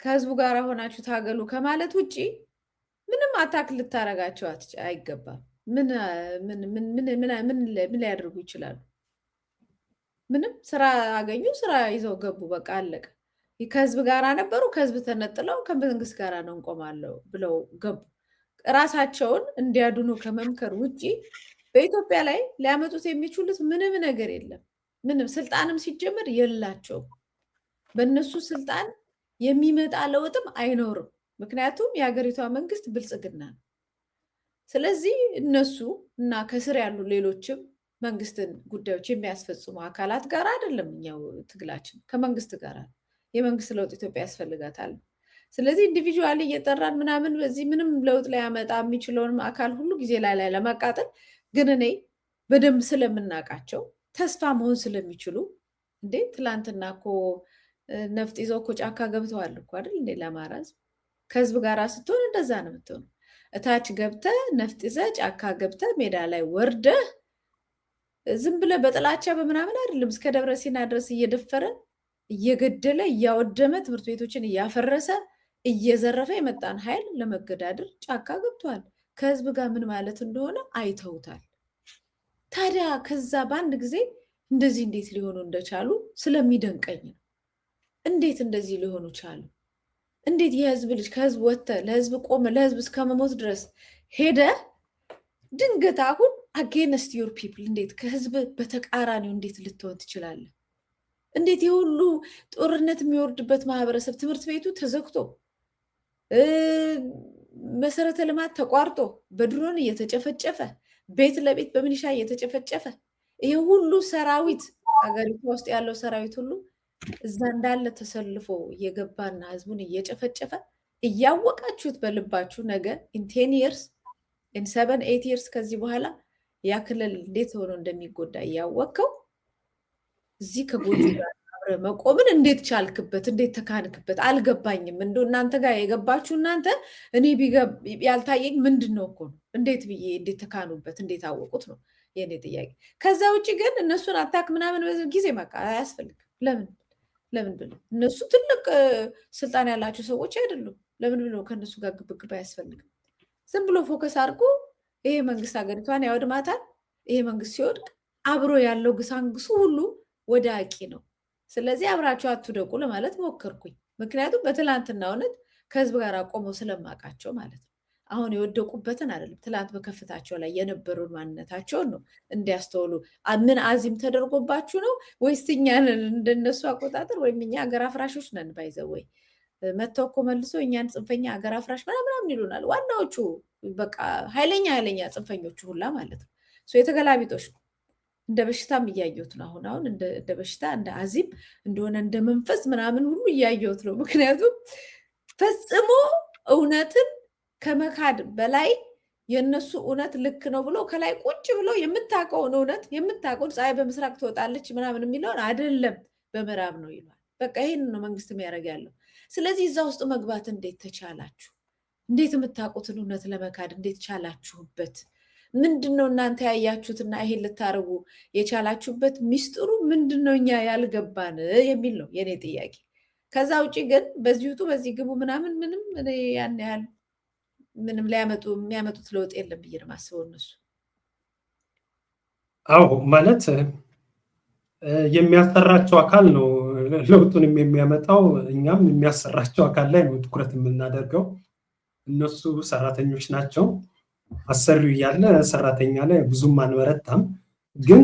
ከህዝቡ ጋር ሆናችሁ ታገሉ ከማለት ውጪ ምንም አታክ ልታረጋቸው አይገባም። ምን ሊያደርጉ ይችላሉ? ምንም ስራ አገኙ፣ ስራ ይዘው ገቡ። በቃ አለቀ። ከህዝብ ጋር ነበሩ፣ ከህዝብ ተነጥለው ከመንግስት ጋር ነው እንቆማለሁ ብለው ገቡ። ራሳቸውን እንዲያድኑ ከመምከር ውጪ በኢትዮጵያ ላይ ሊያመጡት የሚችሉት ምንም ነገር የለም። ምንም ስልጣንም ሲጀምር የላቸውም። በእነሱ ስልጣን የሚመጣ ለውጥም አይኖርም። ምክንያቱም የሀገሪቷ መንግስት ብልጽግና ነው። ስለዚህ እነሱ እና ከስር ያሉ ሌሎችም መንግስትን ጉዳዮች የሚያስፈጽሙ አካላት ጋር አይደለም እኛው ትግላችን ከመንግስት ጋር ነው። የመንግስት ለውጥ ኢትዮጵያ ያስፈልጋታል። ስለዚህ ኢንዲቪጁዋሊ እየጠራን ምናምን በዚህ ምንም ለውጥ ሊያመጣ የሚችለውንም አካል ሁሉ ጊዜ ላይ ለማቃጠል ግን እኔ በደንብ ስለምናውቃቸው ተስፋ መሆን ስለሚችሉ እንዴ ትላንትና እኮ ነፍጥ ይዘው እኮ ጫካ ገብተዋል እኮ አይደል እንዴ ለማራዝ ከህዝብ ጋር ስትሆን እንደዛ ነው የምትሆነው። እታች ገብተ ነፍጥ ይዘ ጫካ ገብተ ሜዳ ላይ ወርደ ዝም ብለ በጥላቻ በምናምን አይደለም እስከ ደብረ ሲና ድረስ እየደፈረ እየገደለ እያወደመ ትምህርት ቤቶችን እያፈረሰ እየዘረፈ የመጣን ኃይል ለመገዳደር ጫካ ገብቷል። ከህዝብ ጋር ምን ማለት እንደሆነ አይተውታል። ታዲያ ከዛ በአንድ ጊዜ እንደዚህ እንዴት ሊሆኑ እንደቻሉ ስለሚደንቀኝ ነው። እንዴት እንደዚህ ሊሆኑ ቻሉ? እንዴት የህዝብ ልጅ ከህዝብ ወጥተ ለህዝብ ቆመ ለህዝብ እስከመሞት ድረስ ሄደ ድንገት አሁን አጌንስት ዩር ፒፕል እንዴት ከህዝብ በተቃራኒው እንዴት ልትሆን ትችላለህ? እንዴት የሁሉ ጦርነት የሚወርድበት ማህበረሰብ ትምህርት ቤቱ ተዘግቶ መሰረተ ልማት ተቋርጦ በድሮን እየተጨፈጨፈ ቤት ለቤት በሚሊሻ እየተጨፈጨፈ ይሄ ሁሉ ሰራዊት ሀገሪቷ ውስጥ ያለው ሰራዊት ሁሉ እዛ እንዳለ ተሰልፎ እየገባና ህዝቡን እየጨፈጨፈ እያወቃችሁት በልባችሁ ነገ ኢን 10 years ኢን 7-8 years ከዚህ በኋላ ያ ክልል እንዴት ሆኖ እንደሚጎዳ እያወቀው እዚህ ከጎጆ ጋር አብረ መቆምን እንዴት ቻልክበት? እንዴት ተካንክበት? አልገባኝም። እንዶ እናንተ ጋር የገባችሁ እናንተ እኔ ያልታየኝ ምንድነው እኮ ነው። እንዴት ብዬ እንዴት ተካኑበት? እንዴት አወቁት ነው የኔ ጥያቄ። ከዛ ውጭ ግን እነሱን አታክ ምናምን በዚህ ጊዜ በቃ አያስፈልግም። ለምን ብሎ እነሱ ትልቅ ስልጣን ያላቸው ሰዎች አይደሉም። ለምን ብሎ ከነሱ ጋር ግብግብ አያስፈልግም። ዝም ብሎ ፎከስ አድርጎ ይሄ መንግስት ሀገሪቷን ያወድማታል። ይሄ መንግስት ሲወድቅ አብሮ ያለው ግሳንግሱ ሁሉ ወዳቂ ነው። ስለዚህ አብራቸው አትውደቁ ለማለት ሞከርኩኝ። ምክንያቱም በትላንትና እውነት ከህዝብ ጋር ቆመው ስለማውቃቸው ማለት ነው። አሁን የወደቁበትን አይደለም፣ ትላንት በከፍታቸው ላይ የነበሩን ማንነታቸውን ነው እንዲያስተውሉ። ምን አዚም ተደርጎባችሁ ነው ወይስ እኛን እንደነሱ አቆጣጠር ወይም እኛ ሀገር አፍራሾች ነን ባይዘው ወይ መተው እኮ መልሶ እኛን ጽንፈኛ ሀገር አፍራሽ ምናምን ይሉናል። ዋናዎቹ በቃ ኃይለኛ ጽንፈኞቹ ሁላ ማለት ነው። የተገላቢጦች ነው። እንደ በሽታም እያየሁት ነው። አሁን እንደ በሽታ እንደ አዚም እንደሆነ እንደ መንፈስ ምናምን ሁሉ እያየሁት ነው። ምክንያቱም ፈጽሞ እውነትን ከመካድ በላይ የእነሱ እውነት ልክ ነው ብሎ ከላይ ቁጭ ብሎ የምታውቀውን እውነት የምታውቀውን ፀሐይ በምስራቅ ትወጣለች ምናምን የሚለውን አይደለም በምዕራብ ነው ይሏል። በቃ ይህን ነው መንግስት የሚያደርግ ያለው። ስለዚህ እዛ ውስጥ መግባት እንዴት ተቻላችሁ? እንዴት የምታውቁትን እውነት ለመካድ እንዴት ቻላችሁበት? ምንድን ነው እናንተ ያያችሁትና ይሄን ልታደርጉ የቻላችሁበት ሚስጥሩ ምንድን ነው? እኛ ያልገባን የሚል ነው የኔ ጥያቄ። ከዛ ውጭ ግን በዚህ ውጡ በዚህ ግቡ ምናምን ምንም ያን ያህል ምንም የሚያመጡት ለውጥ የለም ብዬ ነው የማስበው እነሱ። አዎ ማለት የሚያሰራቸው አካል ነው ለውጡንም የሚያመጣው። እኛም የሚያሰራቸው አካል ላይ ነው ትኩረት የምናደርገው። እነሱ ሰራተኞች ናቸው። አሰሪው እያለ ሰራተኛ ላይ ብዙም አንበረታም። ግን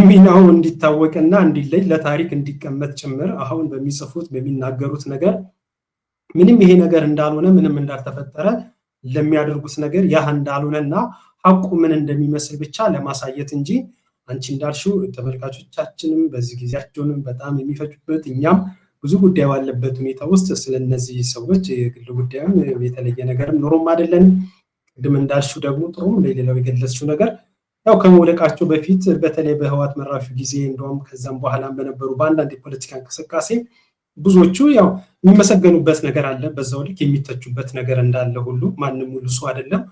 ሚናው እንዲታወቅና እንዲለይ ለታሪክ እንዲቀመጥ ጭምር አሁን በሚጽፉት በሚናገሩት ነገር ምንም ይሄ ነገር እንዳልሆነ ምንም እንዳልተፈጠረ ለሚያደርጉት ነገር ያ እንዳልሆነና ሐቁ ምን እንደሚመስል ብቻ ለማሳየት እንጂ አንቺ እንዳልሽው ተመልካቾቻችንም በዚህ ጊዜያቸውንም በጣም የሚፈጁበት እኛም ብዙ ጉዳይ ባለበት ሁኔታ ውስጥ ስለነዚህ ሰዎች የግል ጉዳይም የተለየ ነገርም ኖሮም አይደለም። ቅድም እንዳልሽው ደግሞ ጥሩም ለሌላው የገለጽሽው ነገር ያው ከመውደቃቸው በፊት በተለይ በህወሓት መራሹ ጊዜ እንደውም ከዛም በኋላም በነበሩ በአንዳንድ የፖለቲካ እንቅስቃሴ ብዙዎቹ ያው የሚመሰገኑበት ነገር አለ፣ በዛው ልክ የሚተቹበት ነገር እንዳለ ሁሉ ማንም ሙሉ ሰው አይደለም።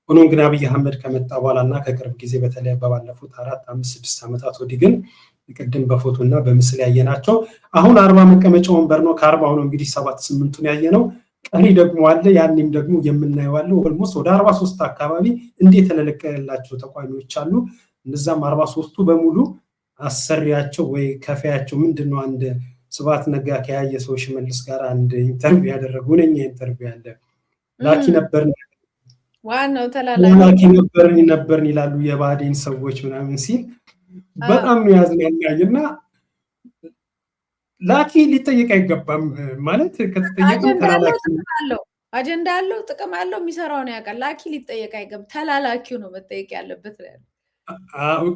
ሆኖም ግን አብይ አህመድ ከመጣ በኋላና ከቅርብ ጊዜ በተለይ ባለፉት 4፣ 5፣ 6 ዓመታት ወዲህ ግን ቅድም በፎቶና በምስል ያየናቸው አሁን 40 መቀመጫ ወንበር ነው። ከ40 ነው እንግዲህ 7-8ቱን ያየነው፣ ቀሪ ደግሞ አለ። ያንንም ደግሞ የምናየው አለ። ኦልሞስት ወደ 43 አካባቢ እንዴት የተለቀቀላቸው ተቋሚዎች አሉ። እነዛም 43ቱ በሙሉ አሰሪያቸው ወይ ከፋያቸው ምንድነው አንድ ስብሐት ነጋ ከያየ ሰው ሽመልስ ጋር አንድ ኢንተርቪው ያደረጉ ነኝ ኢንተርቪው ያለ ላኪ ነበርን ዋናው ተላላኪ ነበርን ይላሉ የባዴን ሰዎች ምናምን ሲል በጣም ያዝናኛልና ላኪ ሊጠየቅ አይገባም ማለት ከተጠየቀ ተላላኪ አጀንዳ አለው፣ ጥቅም አለው፣ የሚሰራውን ያውቃል። ላኪ ሊጠየቅ አይገባም። ተላላኪው ነው መጠየቅ ያለበት ነው ያለው።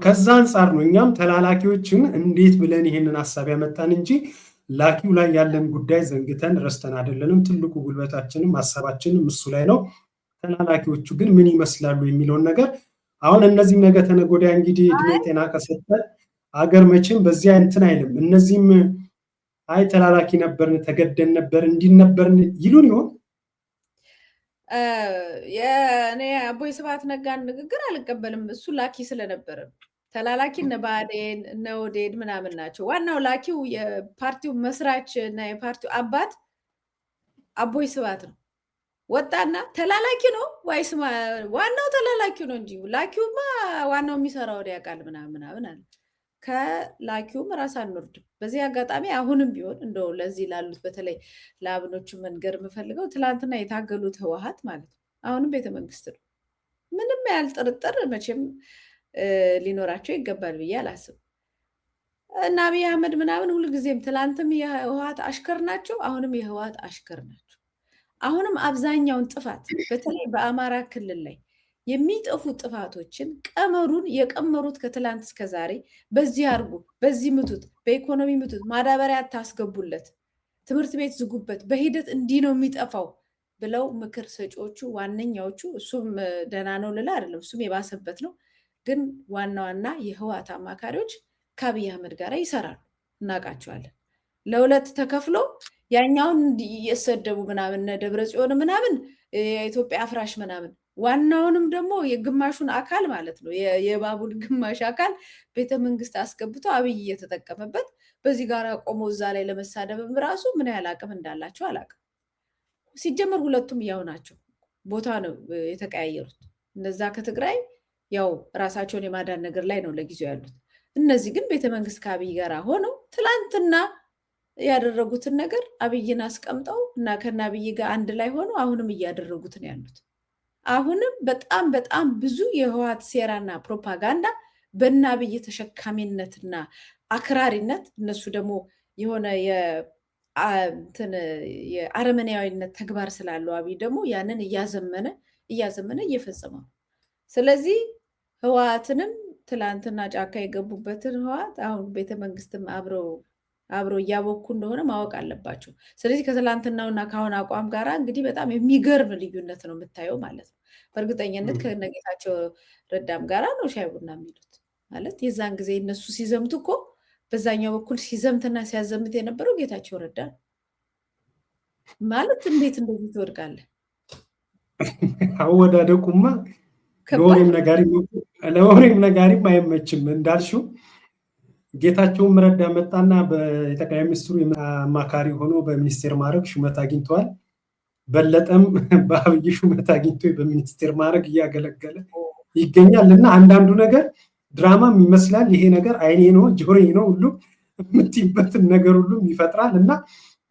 ከዛ አንጻር ነው እኛም ተላላኪዎችን እንዴት ብለን ይሄንን ሀሳብ ያመጣን እንጂ ላኪው ላይ ያለን ጉዳይ ዘንግተን ረስተን አይደለንም። ትልቁ ጉልበታችንም ሀሳባችንም እሱ ላይ ነው። ተላላኪዎቹ ግን ምን ይመስላሉ የሚለውን ነገር አሁን እነዚህም ነገ ተነገ ወዲያ እንግዲህ እድሜ ጤና ከሰጠ አገር መቼም በዚያ እንትን አይልም። እነዚህም አይ ተላላኪ ነበርን፣ ተገደን ነበር፣ እንዲነበርን ይሉን ይሆን? የእኔ አቦይ ስብሐት ነጋን ንግግር አልቀበልም። እሱ ላኪ ስለነበረ ነው። ተላላኪ እነ ብአዴን እነ ኦህዴድ ምናምን ናቸው። ዋናው ላኪው የፓርቲው መስራች እና የፓርቲው አባት አቦይ ስብሐት ነው። ወጣና ተላላኪ ነው ወይስ ዋናው ተላላኪው ነው እንጂ ላኪውማ ዋናው የሚሰራው ያውቃል ምናምን አለ። ከላኪውም ራስ አንወርድም። በዚህ አጋጣሚ አሁንም ቢሆን እንደው ለዚህ ላሉት በተለይ ለአብኖቹ መንገር የምፈልገው ትላንትና የታገሉት ህወሓት ማለት ነው አሁንም ቤተመንግስት ነው። ምንም ያህል ጥርጥር መቼም ሊኖራቸው ይገባል ብዬ አላስብም። እና አብይ አህመድ ምናምን ሁልጊዜም ትላንትም የህወሓት አሽከር ናቸው፣ አሁንም የህወሓት አሽከር ናቸው። አሁንም አብዛኛውን ጥፋት በተለይ በአማራ ክልል ላይ የሚጠፉ ጥፋቶችን ቀመሩን የቀመሩት ከትላንት እስከ ዛሬ በዚህ አርጉ፣ በዚህ ምቱት፣ በኢኮኖሚ ምቱት፣ ማዳበሪያ ታስገቡለት፣ ትምህርት ቤት ዝጉበት፣ በሂደት እንዲህ ነው የሚጠፋው ብለው ምክር ሰጪዎቹ ዋነኛዎቹ፣ እሱም ደህና ነው ልላ አይደለም፣ እሱም የባሰበት ነው። ግን ዋና ዋና የህወሓት አማካሪዎች ከአብይ አህመድ ጋር ይሰራሉ፣ እናውቃቸዋለን። ለሁለት ተከፍሎ ያኛውን እየሰደቡ ምናምን ደብረ ጽዮን ምናምን የኢትዮጵያ አፍራሽ ምናምን ዋናውንም ደግሞ የግማሹን አካል ማለት ነው የባቡን ግማሽ አካል ቤተመንግስት አስገብቶ አብይ እየተጠቀመበት በዚህ ጋር ቆሞ እዛ ላይ ለመሳደብም ራሱ ምን ያህል አቅም እንዳላቸው አላቅም። ሲጀመር ሁለቱም ያው ናቸው፣ ቦታ ነው የተቀያየሩት። እነዛ ከትግራይ ያው ራሳቸውን የማዳን ነገር ላይ ነው ለጊዜው ያሉት። እነዚህ ግን ቤተመንግስት ከአብይ ጋር ሆነው ትላንትና ያደረጉትን ነገር አብይን አስቀምጠው እና ከነ አብይ ጋር አንድ ላይ ሆነው አሁንም እያደረጉት ነው ያሉት። አሁንም በጣም በጣም ብዙ የህወሓት ሴራና ፕሮፓጋንዳ በእነ አብይ ተሸካሚነትና አክራሪነት፣ እነሱ ደግሞ የሆነ የአረመኔያዊነት ተግባር ስላለው አብይ ደግሞ ያንን እያዘመነ እየፈጸመው። ስለዚህ ህወሓትንም ትላንትና ጫካ የገቡበትን ህወሓት አሁን ቤተመንግስትም አብረው እያቦኩ እንደሆነ ማወቅ አለባቸው። ስለዚህ ከትላንትናውና ከአሁን አቋም ጋር እንግዲህ በጣም የሚገርም ልዩነት ነው የምታየው ማለት ነው። በእርግጠኝነት ከነጌታቸው ረዳም ጋራ ነው ሻይ ቡና የሚሉት ማለት የዛን ጊዜ እነሱ ሲዘምቱ እኮ በዛኛው በኩል ሲዘምትና ሲያዘምት የነበረው ጌታቸው ረዳ ማለት እንዴት እንደዚህ ትወድቃለህ? አወዳደቁማ ለወሬም ነጋሪም አይመችም እንዳልሽው። ጌታቸውም ረዳ መጣና በጠቅላይ ሚኒስትሩ አማካሪ ሆኖ በሚኒስቴር ማዕረግ ሹመት አግኝተዋል። በለጠም በአብይ ሹመት አግኝቶ በሚኒስቴር ማዕረግ እያገለገለ ይገኛል። እና አንዳንዱ ነገር ድራማም ይመስላል። ይሄ ነገር አይኔ ነው ጆሮዬ ነው ሁሉ የምትይበትን ነገር ሁሉም ይፈጥራል። እና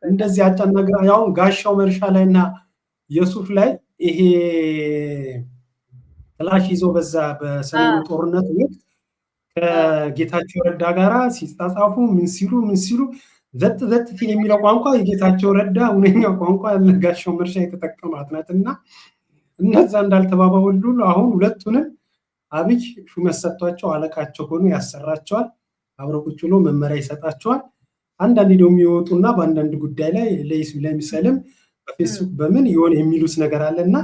እንደዚህ አጫናገር አሁን ጋሻው መርሻ ላይ እና የሱፍ ላይ ይሄ ክላሽ ይዞ በዛ በሰሜኑ ጦርነት ወቅት ከጌታቸው ረዳ ጋራ ሲጻጻፉ ምን ሲሉ ዘጥ ሲል የሚለው ቋንቋ የጌታቸው ረዳ ሁነኛው ቋንቋ ጋሻው መርሻ የተጠቀማት ናት። እና እነዛ እንዳልተባባሉ አሁን ሁለቱንም አብይ ሹመት ሰጥቷቸው አለቃቸው ሆኖ ያሰራቸዋል። አብረው ቁጭ ብሎ መመሪያ ይሰጣቸዋል። አንዳንድ ደግሞ የሚወጡና በአንዳንድ ጉዳይ ላይ ለሚሰልም በፌስቡክ በምን የሆነ የሚሉት ነገር አለና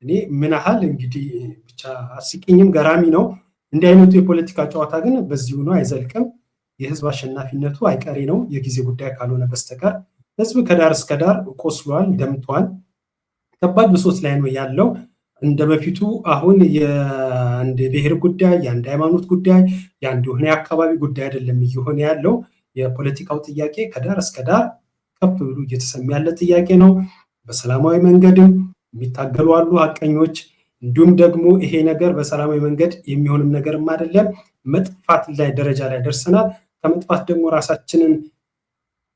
እኔ ምን ያህል እንግዲህ ብቻ አስቂኝም ገራሚ ነው። እንዲህ አይነቱ የፖለቲካ ጨዋታ ግን በዚሁ ነው አይዘልቅም። የህዝብ አሸናፊነቱ አይቀሬ ነው የጊዜ ጉዳይ ካልሆነ በስተቀር። ህዝብ ከዳር እስከ ዳር ቆስሏል፣ ደምቷል፣ ከባድ ብሶት ላይ ነው ያለው። እንደ በፊቱ አሁን የአንድ ብሔር ጉዳይ፣ የአንድ ሃይማኖት ጉዳይ፣ የአንድ የሆነ የአካባቢ ጉዳይ አይደለም እየሆነ ያለው። የፖለቲካው ጥያቄ ከዳር እስከ ዳር ከፍ ብሎ እየተሰማ ያለ ጥያቄ ነው። በሰላማዊ መንገድም የሚታገሉ አሉ ሀቀኞች። እንዲሁም ደግሞ ይሄ ነገር በሰላማዊ መንገድ የሚሆንም ነገርም አይደለም፣ መጥፋት ላይ ደረጃ ላይ ደርሰናል። ከመጥፋት ደግሞ ራሳችንን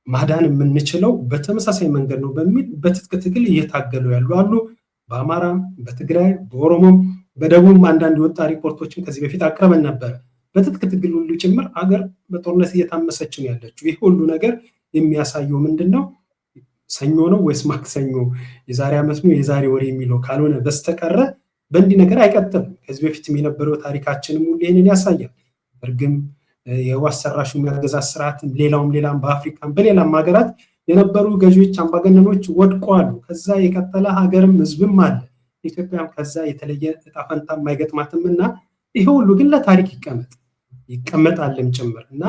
ማዳን የምንችለው በተመሳሳይ መንገድ ነው በሚል በትጥቅ ትግል እየታገሉ ያሉ አሉ። በአማራ፣ በትግራይ፣ በኦሮሞም በደቡብም አንዳንድ የወጣ ሪፖርቶችን ከዚህ በፊት አቅርበን ነበር። በትጥቅ ትግል ሁሉ ጭምር አገር በጦርነት እየታመሰች ነው ያለችው። ይህ ሁሉ ነገር የሚያሳየው ምንድን ነው? ሰኞ ነው ወይስ ማክሰኞ፣ የዛሬ ዓመት ነው የዛሬ ወር የሚለው ካልሆነ በስተቀረ በእንዲህ ነገር አይቀጥልም። ከዚህ በፊትም የነበረው ታሪካችንም ሁሉ ይህንን ያሳያል። እርግም የህወሓት ሰራሹ የአገዛዝ ስርዓትም ሌላም በአፍሪካም በሌላም ሀገራት የነበሩ ገዢዎች አምባገነኖች ወድቀዋል። ከዛ የቀጠለ ሀገርም ህዝብም አለ። ኢትዮጵያም ከዛ የተለየ እጣ ፈንታ የማይገጥማትም እና ይሄ ሁሉ ግን ለታሪክ ይቀመጣልም ጭምር እና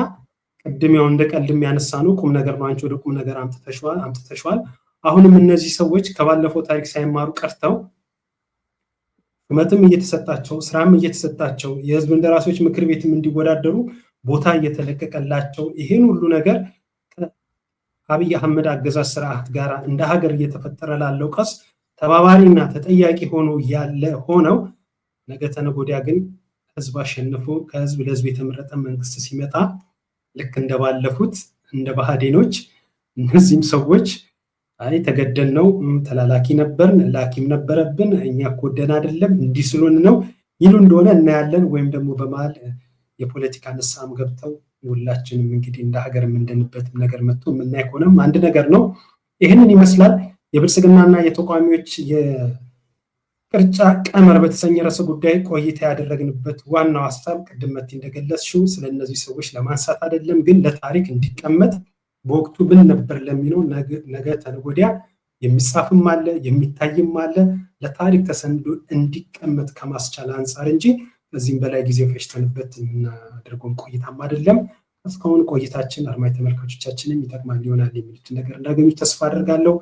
ቅድም ያው እንደ ቀልድም ያነሳነው ቁም ነገር ነው። አንቺ ወደ ቁም ነገር አምጥተሽዋል። አሁንም እነዚህ ሰዎች ከባለፈው ታሪክ ሳይማሩ ቀርተው ሹመትም እየተሰጣቸው ስራም እየተሰጣቸው የህዝብ እንደራሴዎች ምክር ቤትም እንዲወዳደሩ ቦታ እየተለቀቀላቸው ይሄን ሁሉ ነገር ከአብይ አህመድ አገዛዝ ስርዓት ጋር እንደ ሀገር እየተፈጠረ ላለው ቀስ ተባባሪና ተጠያቂ ሆነው ነገ ተነገ ወዲያ ግን ህዝብ አሸንፎ ከህዝብ ለህዝብ የተመረጠ መንግስት ሲመጣ ልክ እንደባለፉት እንደ ባህዴኖች እነዚህም ሰዎች አይ ተገደል ነው ተላላኪ ነበርን ላኪም ነበረብን እኛ ኮደን አይደለም እንዲህ ስለሆነ ነው ይሉ እንደሆነ እናያለን። ወይም ደግሞ በመሃል የፖለቲካ ንሳም ገብተው ሁላችንም እንግዲህ እንደ ሀገር የምንደንበትም ነገር መጥቶ የምናይ ከሆነም አንድ ነገር ነው። ይህንን ይመስላል የብልጽግናና የተቋሚዎች የቅርጫ ቀመር በተሰኘ ርዕሰ ጉዳይ ቆይታ ያደረግንበት ዋናው ሀሳብ ቅድም መቲ እንደገለጽሽው ስለነዚህ ሰዎች ለማንሳት አይደለም፣ ግን ለታሪክ እንዲቀመጥ በወቅቱ ምን ነበር ለሚለው ነገ ተነገ ወዲያ የሚጻፍም አለ የሚታይም አለ ለታሪክ ተሰንዶ እንዲቀመጥ ከማስቻል አንፃር እንጂ ከዚህም በላይ ጊዜ ፈጅተንበት እናደርገውን ቆይታም አይደለም። እስካሁን ቆይታችን አድማጭ ተመልካቾቻችንም ይጠቅማል ይሆናል የሚሉትን ነገር እንዳገኙ ተስፋ አደርጋለሁ።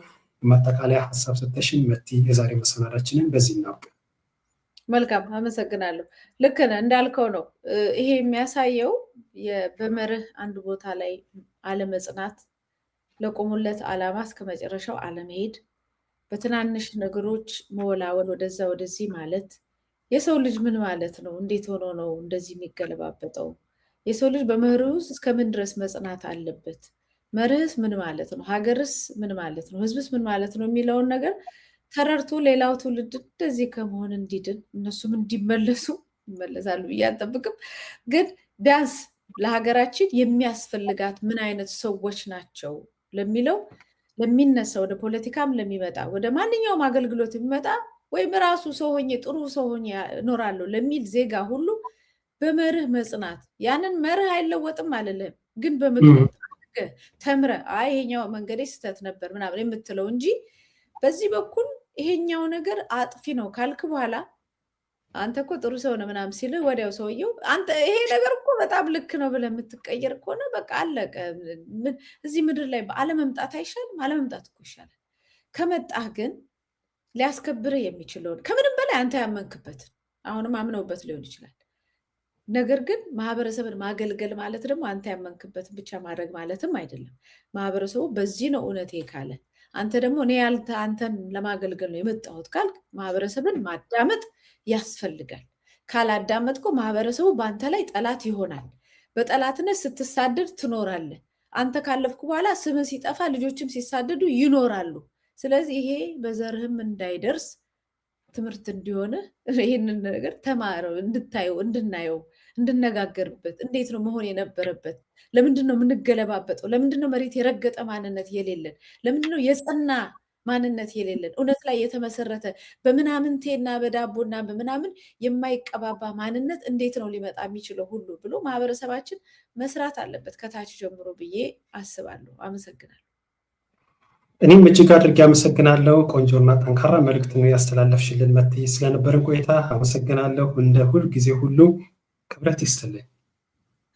ማጠቃለያ ሀሳብ ሰጥተሽን መቲ የዛሬ መሰናዳችንን በዚህ እናብቅ። መልካም አመሰግናለሁ። ልክ ነህ እንዳልከው ነው። ይሄ የሚያሳየው በመርህ አንድ ቦታ ላይ አለመጽናት፣ ለቆሙለት ዓላማ እስከ መጨረሻው አለመሄድ፣ በትናንሽ ነገሮች መወላወል፣ ወደዛ ወደዚህ ማለት የሰው ልጅ ምን ማለት ነው? እንዴት ሆኖ ነው እንደዚህ የሚገለባበጠው? የሰው ልጅ በመርህ ውስጥ እስከምን ድረስ መጽናት አለበት? መርህስ ምን ማለት ነው? ሀገርስ ምን ማለት ነው? ህዝብስ ምን ማለት ነው? የሚለውን ነገር ተረድቶ ሌላው ትውልድ እንደዚህ ከመሆን እንዲድን እነሱም እንዲመለሱ ይመለሳሉ ብዬ አልጠብቅም። ግን ቢያንስ ለሀገራችን የሚያስፈልጋት ምን አይነት ሰዎች ናቸው ለሚለው ለሚነሳ ወደ ፖለቲካም ለሚመጣ ወደ ማንኛውም አገልግሎት የሚመጣ ወይም ራሱ ሰው ሆኜ ጥሩ ሰው ሆኜ እኖራለሁ ለሚል ዜጋ ሁሉ በመርህ መጽናት፣ ያንን መርህ አይለወጥም አልልህም፣ ግን በምክንያት ተምረ አይ ይሄኛው መንገዴ ስህተት ነበር ምናምን የምትለው እንጂ በዚህ በኩል ይሄኛው ነገር አጥፊ ነው ካልክ በኋላ አንተ እኮ ጥሩ ሰው ነው ምናምን ሲልህ ወዲያው ሰውየው አንተ ይሄ ነገር እኮ በጣም ልክ ነው ብለህ የምትቀየር ከሆነ በቃ አለቀ። እዚህ ምድር ላይ አለመምጣት አይሻልም? አለመምጣት እኮ ይሻላል። ከመጣህ ግን ሊያስከብርህ የሚችለውን ከምንም በላይ አንተ ያመንክበትን አሁንም አምነውበት ሊሆን ይችላል። ነገር ግን ማህበረሰብን ማገልገል ማለት ደግሞ አንተ ያመንክበትን ብቻ ማድረግ ማለትም አይደለም። ማህበረሰቡ በዚህ ነው እውነቴ ካለ አንተ ደግሞ እኔ አንተን ለማገልገል ነው የመጣሁት ካልክ ማህበረሰብን ማዳመጥ ያስፈልጋል። ካላዳመጥኩ ማህበረሰቡ በአንተ ላይ ጠላት ይሆናል። በጠላትነት ስትሳደድ ትኖራለህ። አንተ ካለፍኩ በኋላ ስምህ ሲጠፋ ልጆችም ሲሳደዱ ይኖራሉ። ስለዚህ ይሄ በዘርህም እንዳይደርስ ትምህርት እንዲሆን ይህንን ነገር ተማረው፣ እንድታየው፣ እንድናየው፣ እንድነጋገርበት። እንዴት ነው መሆን የነበረበት? ለምንድን ነው የምንገለባበጠው? ለምንድን ነው መሬት የረገጠ ማንነት የሌለን? ለምንድን ነው የጸና ማንነት የሌለን? እውነት ላይ የተመሰረተ በምናምንቴና በዳቦና በምናምን የማይቀባባ ማንነት እንዴት ነው ሊመጣ የሚችለው ሁሉ ብሎ ማህበረሰባችን መስራት አለበት ከታች ጀምሮ ብዬ አስባለሁ። አመሰግናለሁ። እኔም እጅግ አድርጌ አመሰግናለሁ። ቆንጆና ጠንካራ መልእክት ነው ያስተላለፍሽልን መቲ። ስለነበረን ቆይታ አመሰግናለሁ። እንደ ሁል ጊዜ ሁሉ ክብረት ይስጥልኝ።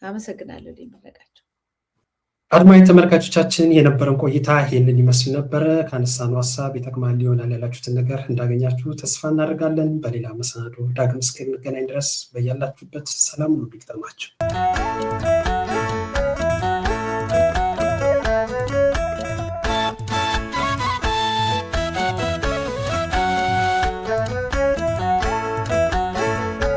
አመሰግናለሁ። ሊመለቃቸው አድማጭ ተመልካቾቻችን የነበረን ቆይታ ይህንን ይመስል ነበረ። ካነሳነው ሀሳብ ይጠቅማል ይሆናል ያላችሁትን ነገር እንዳገኛችሁ ተስፋ እናደርጋለን። በሌላ መሰናዶ ዳግም እስክንገናኝ ድረስ በያላችሁበት ሰላም ሁሉ ይግጠማችሁ።